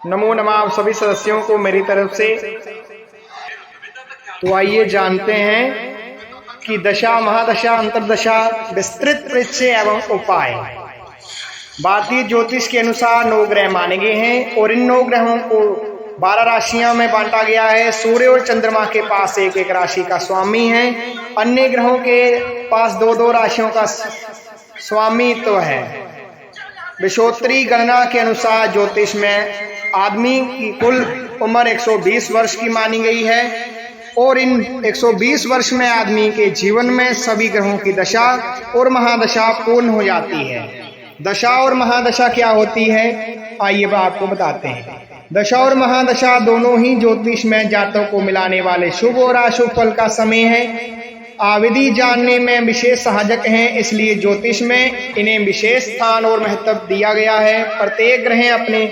नमो नमः आप सभी सदस्यों को मेरी तरफ से। तो आइए जानते हैं कि दशा, महादशा, अंतरदशा, विस्तृत परिचय एवं उपाय। भारतीय ज्योतिष के अनुसार 9 ग्रह माने गए हैं और इन 9 ग्रहों को 12 राशियों में बांटा गया है। सूर्य और चंद्रमा के पास एक एक राशि का स्वामी है। अन्य ग्रहों के पास 2-2 राशियों का स्वामित्व है। विषोत्तरी गणना के अनुसार ज्योतिष में आदमी की कुल उम्र 120 वर्ष की मानी गई है और इन 120 वर्ष में आदमी के जीवन में सभी ग्रहों की दशा और महादशा पूर्ण हो जाती है। दशा और महादशा क्या होती है, आइए आपको बताते हैं। दशा और महादशा दोनों ही ज्योतिष में जातकों को मिलाने वाले शुभ और अशुभ फल का समय है। आविधि जानने में विशेष सहायक हैं, इसलिए ज्योतिष में इन्हें विशेष स्थान और महत्व दिया गया है। प्रत्येक ग्रह अपने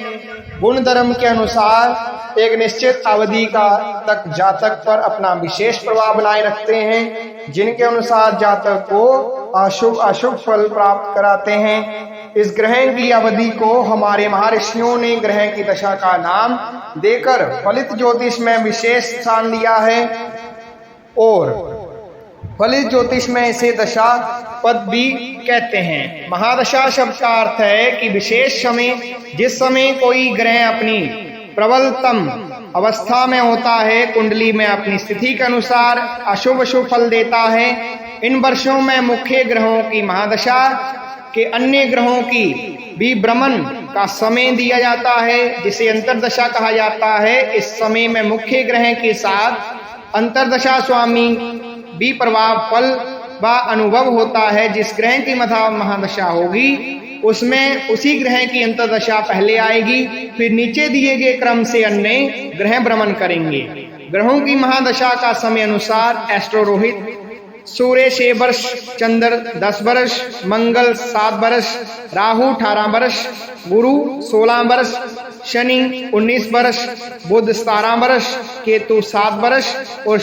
गुण धर्म के अनुसार एक निश्चित अवधि का तक जातक पर अपना विशेष प्रभाव बनाए रखते हैं, जिनके अनुसार जातक को अशुभ फल प्राप्त कराते हैं। इस ग्रह की अवधि को हमारे महर्षियों ने ग्रह की दशा का नाम देकर फलित ज्योतिष में विशेष स्थान दिया है और फलित ज्योतिष में इसे दशा पद भी कहते हैं। महादशा शब्द का अर्थ है कि विशेष समय, जिस समय कोई ग्रह अपनी प्रबलतम अवस्था में होता है, कुंडली में अपनी स्थिति के अनुसार अशुभ फल देता है। इन वर्षों में मुख्य ग्रहों की महादशा के अन्य ग्रहों की भी भ्रमण का समय दिया जाता है, जिसे अंतरदशा कहा जाता है। इस समय में मुख्य ग्रह के साथ अंतरदशा स्वामी भी प्रभाव फल व अनुभव होता है। जिस ग्रह की महादशा होगी उसमें उसी ग्रह की अंतरदशा पहले आएगी, फिर नीचे दिए गए क्रम से अन्य ग्रह भ्रमण करेंगे। ग्रहों की महादशा का समय अनुसार एस्ट्रो रोहित सूर्य 6 वर्ष, चंद्र 10 वर्ष, मंगल 7 वर्ष, राहु 18 वर्ष, गुरु 16 वर्ष, शनि 19 वर्ष, बुध 17 वर्ष, केतु 7 वर्ष और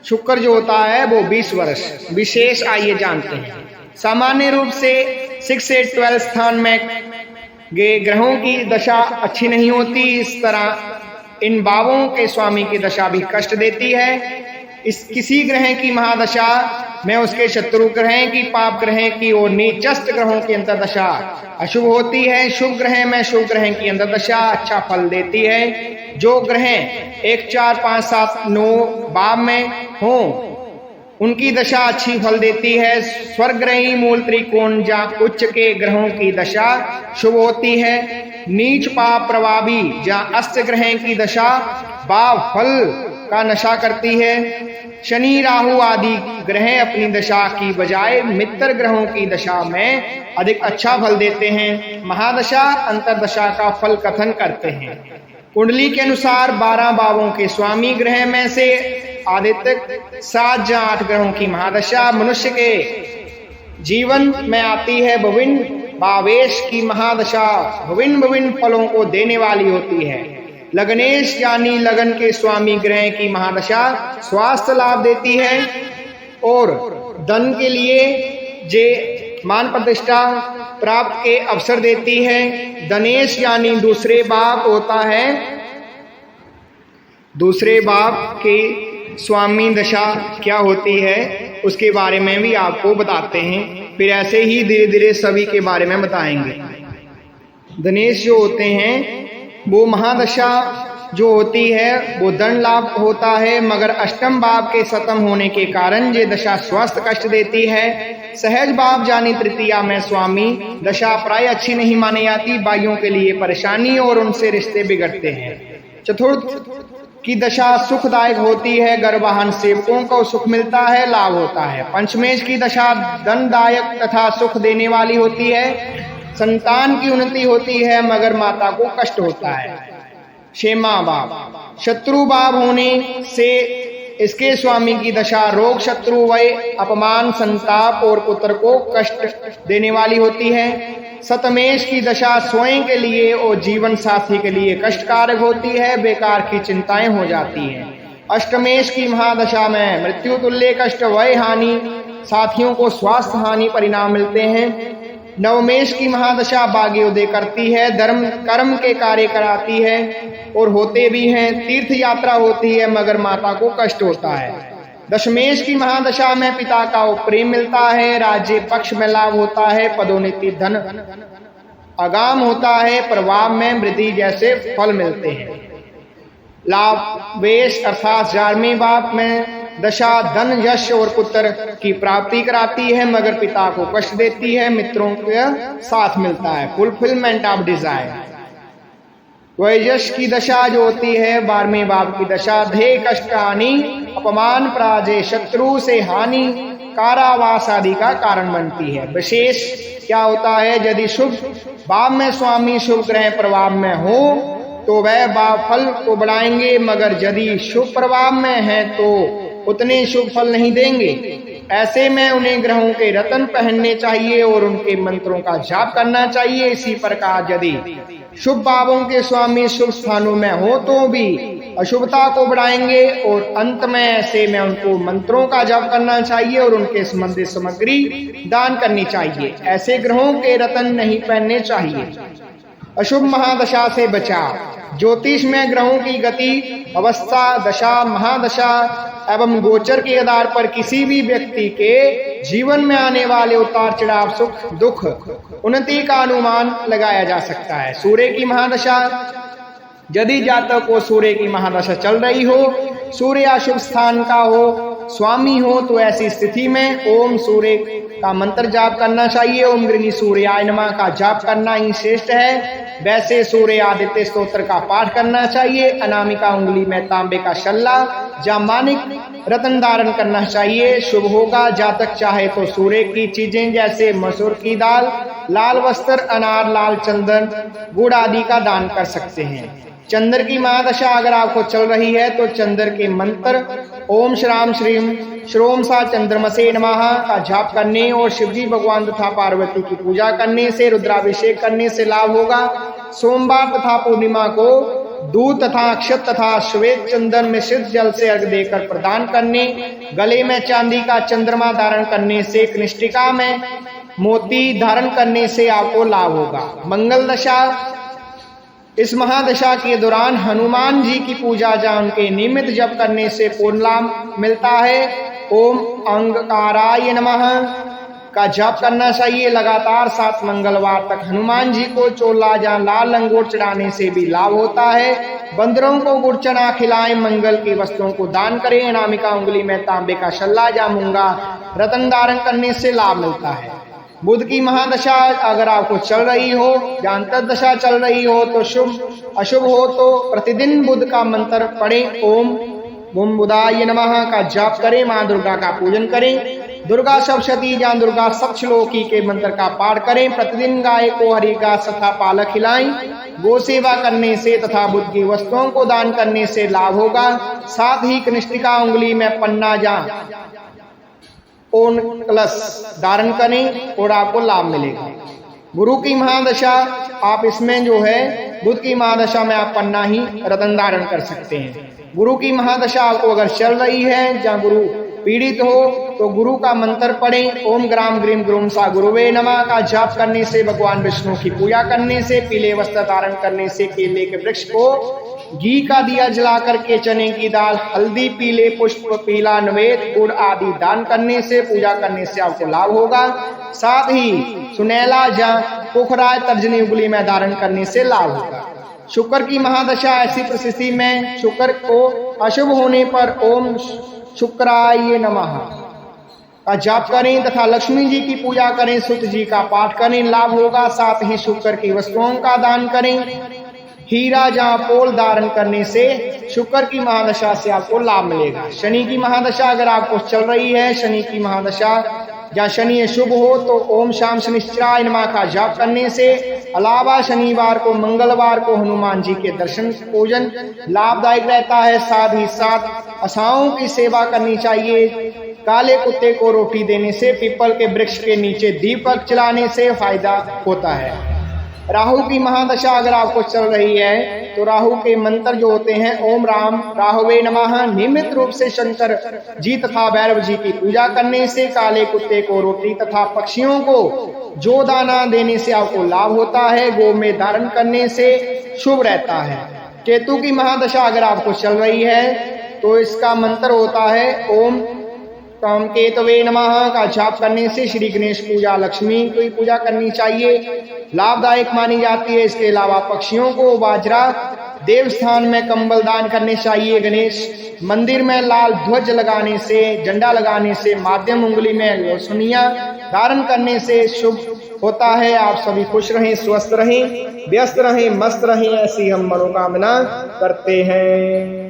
शुक्र जो होता है वो 20 वर्ष। विशेष आइए जानते हैं। सामान्य रूप से 6 से 12 स्थान में गए ग्रहों की दशा अच्छी नहीं होती। इस तरह इन भावों के स्वामी की दशा भी कष्ट देती है। किसी ग्रह की महादशा में उसके शत्रु ग्रह की, पाप ग्रह की और नीचस्थ ग्रहों की अंतरदशा अशुभ होती है। शुभ ग्रह में शुभ ग्रह की अंतरदशा अच्छा फल देती है। जो ग्रह 1, 4, 5, 7, 9 भाव में हो उनकी दशा अच्छी फल देती है। स्वर्गग्रही मूल त्रिकोण या उच्च के ग्रहों की दशा शुभ होती है। नीच पाप प्रभावी या अस्त ग्रह की दशा भाव फल का नशा करती है। शनि, राहु आदि ग्रह अपनी दशा की बजाय मित्र ग्रहों की दशा में अधिक अच्छा फल देते हैं। महादशा अंतरदशा का फल कथन करते हैं। कुंडली के अनुसार 12 भावों के स्वामी ग्रह में से आदित्य 7 या 8 ग्रहों की महादशा मनुष्य के जीवन में आती है। विभिन्न भावेश की महादशा विभिन्न फलों को देने वाली होती है। लग्नेश यानी लगन के स्वामी ग्रह की महादशा स्वास्थ्य लाभ देती है और धन के लिए मान प्रतिष्ठा प्राप्त के अवसर देती है। धनेश यानी दूसरे भाव होता है। दूसरे भाव के स्वामी दशा क्या होती है उसके बारे में भी आपको बताते हैं। फिर ऐसे ही धीरे धीरे सभी के बारे में बताएंगे। धनेश जो होते हैं वो महादशा जो होती है वो धन लाभ होता है, मगर अष्टम भाव के सतम होने के कारण ये दशा स्वास्थ्य कष्ट देती है। सहज भाव यानी तृतीया में स्वामी दशा प्राय अच्छी नहीं मानी जाती। भाइयों के लिए परेशानी और उनसे रिश्ते बिगड़ते हैं। चतुर्थ की दशा सुखदायक होती है। गर्भवाहन सेवकों को सुख मिलता है, लाभ होता है। पंचमेश की दशा धनदायक तथा सुख देने वाली होती है। संतान की उन्नति होती है मगर माता को कष्ट होता है। 6वां भाव शत्रु भाव होने से इसके स्वामी की दशा रोग, शत्रु, भय, अपमान, संताप और पुत्र को कष्ट देने वाली होती है। सतमेश की दशा स्वयं के लिए और जीवन साथी के लिए कष्टकारक होती है। बेकार की चिंताएं हो जाती हैं। अष्टमेश की महादशा में मृत्यु तुल्य कष्ट, भय, हानि, साथियों को स्वास्थ्य हानि परिणाम मिलते हैं। नवमेश की महादशा भाग्योदय करती है, धर्म कर्म के कार्य कराती है और होते भी हैं। तीर्थ यात्रा होती है मगर माता को कष्ट होता है। दशमेश की महादशा में पिता का प्रेम मिलता है, राज्य पक्ष में लाभ होता है, पदोन्नति धन आगाम होता है, प्रभाव में वृद्धि जैसे फल मिलते हैं। लाभ वेश अर्थात 11वें भाव में दशा धन यश और पुत्र की प्राप्ति कराती है मगर पिता को कष्ट देती है, मित्रों के साथ मिलता है, फुलफिलमेंट ऑफ डिजायर। वैयश की दशा जो होती है 12वें भाव की दशा, ध्येय कष्ट का हानि, अपमान पराजय, शत्रु से हानि, कारावास आदि का कारण बनती है। विशेष क्या होता है, यदि शुभ भाव में स्वामी शुभ ग्रह प्रभाव में हो तो वह भाव फल को बढ़ाएंगे, मगर यदि शुभ प्रभाव में है तो उतने शुभ फल नहीं देंगे। ऐसे में उन्हें ग्रहों के रत्न पहनने चाहिए और उनके मंत्रों का जाप करना चाहिए। इसी प्रकार यदि शुभ भावों के स्वामी शुभ स्थानों में हो तो भी अशुभता को बढ़ाएंगे और अंत में ऐसे में उनको मंत्रों का जाप करना चाहिए और उनके संबंधित सामग्री दान करनी चाहिए। ऐसे ग्रहों के रत्न नहीं पहनने चाहिए। अशुभ महादशा से बचाव। ज्योतिष में ग्रहों की गति, अवस्था, दशा, महादशा एवं गोचर के आधार पर किसी भी व्यक्ति के जीवन में आने वाले उतार चढ़ाव, सुख दुख, उन्नति का अनुमान लगाया जा सकता है। सूर्य की महादशा, यदि जातक को सूर्य की महादशा चल रही हो, सूर्य अशुभ स्थान का हो, स्वामी हो, तो ऐसी स्थिति में ओम सूर्य का मंत्र जाप करना चाहिए। ओम गृणी सूर्याय नमः का जाप करना ही श्रेष्ठ है। वैसे सूर्य आदित्य स्तोत्र का पाठ करना चाहिए। अनामिका उंगली में तांबे का शल्ला या माणिक रत्न धारण करना चाहिए, शुभ होगा। जातक चाहे तो सूर्य की चीजें जैसे मसूर की दाल, लाल वस्त्र, अनार, लाल चंदन, गुड़ आदि का दान कर सकते हैं। चंद्र की महादशा अगर आपको चल रही है तो चंद्र के मंत्र ओम श्राम श्रीम श्रोम सा चंद्रमसे नमः का जाप करने और शिवजी भगवान तथा पार्वती की पूजा करने से, रुद्राभिषेक करने से लाभ होगा। सोमवार तथा पूर्णिमा को दूध तथा अक्षत तथा श्वेत चंदन मिश्रित जल से अर्घ देकर प्रदान करने, गले में चांदी का चंद्रमा धारण करने से, कनिष्ठिका में मोती धारण करने से आपको लाभ होगा। मंगल दशा, इस महादशा के दौरान हनुमान जी की पूजा या उनके नियमित जप करने से पूर्ण लाभ मिलता है। ओम अंगकाराय नमः का जप करना चाहिए। लगातार 7 मंगलवार तक हनुमान जी को चोला या लाल लंगोट चढ़ाने से भी लाभ होता है। बंदरों को गुड़ चना खिलाएं, मंगल की वस्तुओं को दान करें। अनामिका उंगली में तांबे का शल्ला या मूंगा रत्न धारण करने से लाभ मिलता है। बुध की महादशा अगर आपको चल रही हो या अंतर्दशा चल रही हो तो शुभ, अशुभ हो तो प्रतिदिन बुध का मंत्र पढ़ें। ओम बुम बुधाय नमः का जाप करें। मां दुर्गा का पूजन करें। दुर्गा सप्तशती या दुर्गा सप्तश्लोकी के मंत्र का पाठ करें। प्रतिदिन गाय को हरी घास तथा पालक खिलाएं। गो सेवा करने से तथा बुध की वस्तुओं को दान करने से लाभ होगा। साथ ही कनिष्ठिका उंगली में पन्ना या ओन कलश धारण करें और आपको लाभ मिलेगा। गुरु की महादशा, आप इसमें जो है बुध की महादशा में आप पन्ना ही रत्न धारण कर सकते हैं। गुरु की महादशा आपको अगर चल रही है या गुरु पीड़ित हो तो गुरु का मंत्र पढ़ें। ओम ग्राम ग्रीम ग्रूम सा गुरुवे नमः का जाप करने से, भगवान विष्णु की पूजा करने से, पीले वस्त्र धारण करने से, केले के वृक्ष को घी का दिया जला करके, चने की दाल, हल्दी, पीले पुष्प, पीला नवेद, गुड़ आदि दान करने से, पूजा करने से आपको लाभ होगा। साथ ही सुनैला या पोखराय तर्जनी उंगली में धारण करने से लाभ होगा। शुक्र की महादशा, ऐसी परिस्थिति में शुक्र को अशुभ होने पर ओम शुक्राय नमः का जाप करें तथा लक्ष्मी जी की पूजा करें, सुत जी का पाठ करें, लाभ होगा। साथ ही शुक्र की वस्तुओं का दान करें। हीरा या पोल धारण करने से शुक्र की महादशा से आपको लाभ मिलेगा। शनि की महादशा अगर आपको चल रही है, शनि की महादशा या शनि अशुभ हो तो ओम शाम शनिश्चराय नमः का जाप करने से, अलावा शनिवार को, मंगलवार को हनुमान जी के दर्शन पूजन लाभदायक रहता है। साथ ही साथ असाओं की सेवा करनी चाहिए। काले कुत्ते को रोटी देने से, पीपल के वृक्ष के नीचे दीपक जलाने से फायदा होता है। राहु की महादशा अगर आपको चल रही है तो राहु के मंत्र जो होते हैं ओम राम राहुवे नमः नियमित रूप से शंकर जी तथा भैरव जी की पूजा करने से, काले कुत्ते को रोटी तथा पक्षियों को जो दाना देने से आपको लाभ होता है, गो में धारण करने से शुभ रहता है। केतु की महादशा अगर आपको चल रही है तो इसका मंत्र होता है ओम काम केतवे नमः का जाप करने से श्री गणेश पूजा, लक्ष्मी की पूजा करनी चाहिए, लाभदायक मानी जाती है। इसके अलावा पक्षियों को बाजरा, देव स्थान में कंबल दान करने चाहिए। गणेश मंदिर में लाल ध्वज लगाने से, झंडा लगाने से, माध्यम उंगली में रोशनियां धारण करने से शुभ होता है। आप सभी खुश रहें, स्वस्थ रहें, व्यस्त रहें, मस्त रहें, ऐसी हम मनोकामना करते हैं।